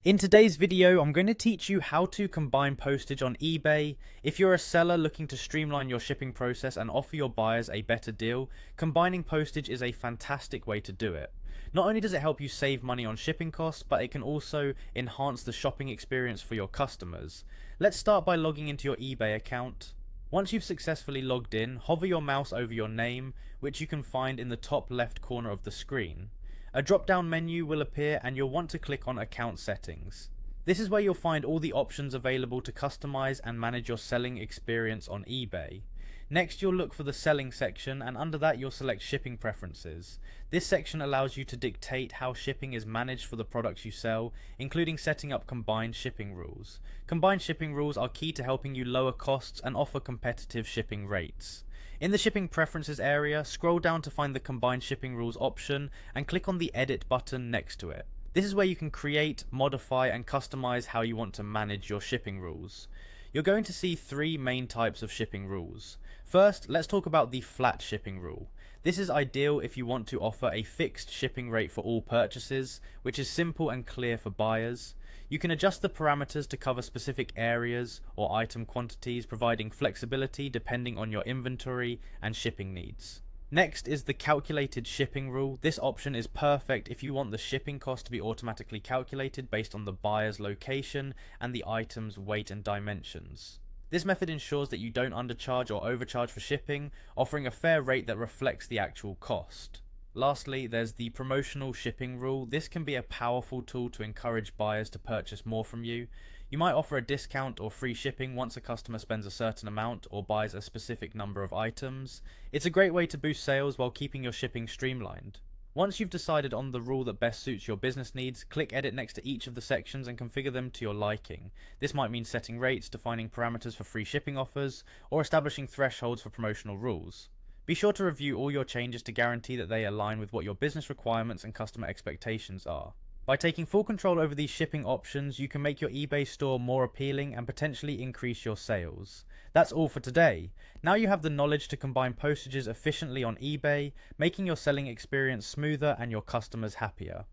In today's video, I'm going to teach you how to combine postage on eBay. If you're a seller looking to streamline your shipping process and offer your buyers a better deal, combining postage is a fantastic way to do it. Not only does it help you save money on shipping costs, but it can also enhance the shopping experience for your customers. Let's start by logging into your eBay account. Once you've successfully logged in, hover your mouse over your name, which you can find in the top left corner of the screen. A drop-down menu will appear and you'll want to click on Account Settings. This is where you'll find all the options available to customize and manage your selling experience on eBay. Next, you'll look for the Selling section, and under that you'll select Shipping Preferences. This section allows you to dictate how shipping is managed for the products you sell, including setting up combined shipping rules. Combined shipping rules are key to helping you lower costs and offer competitive shipping rates. In the Shipping Preferences area, scroll down to find the Combined Shipping Rules option and click on the Edit button next to it. This is where you can create, modify and customize how you want to manage your shipping rules. You're going to see three main types of shipping rules. First, let's talk about the flat shipping rule. This is ideal if you want to offer a fixed shipping rate for all purchases, which is simple and clear for buyers. You can adjust the parameters to cover specific areas or item quantities, providing flexibility depending on your inventory and shipping needs. Next is the calculated shipping rule. This option is perfect if you want the shipping cost to be automatically calculated based on the buyer's location and the item's weight and dimensions. This method ensures that you don't undercharge or overcharge for shipping, offering a fair rate that reflects the actual cost. Lastly, there's the promotional shipping rule. This can be a powerful tool to encourage buyers to purchase more from you. You might offer a discount or free shipping once a customer spends a certain amount or buys a specific number of items. It's a great way to boost sales while keeping your shipping streamlined. Once you've decided on the rule that best suits your business needs, click Edit next to each of the sections and configure them to your liking. This might mean setting rates, defining parameters for free shipping offers, or establishing thresholds for promotional rules. Be sure to review all your changes to guarantee that they align with what your business requirements and customer expectations are. By taking full control over these shipping options, you can make your eBay store more appealing and potentially increase your sales. That's all for today. Now you have the knowledge to combine postages efficiently on eBay, making your selling experience smoother and your customers happier.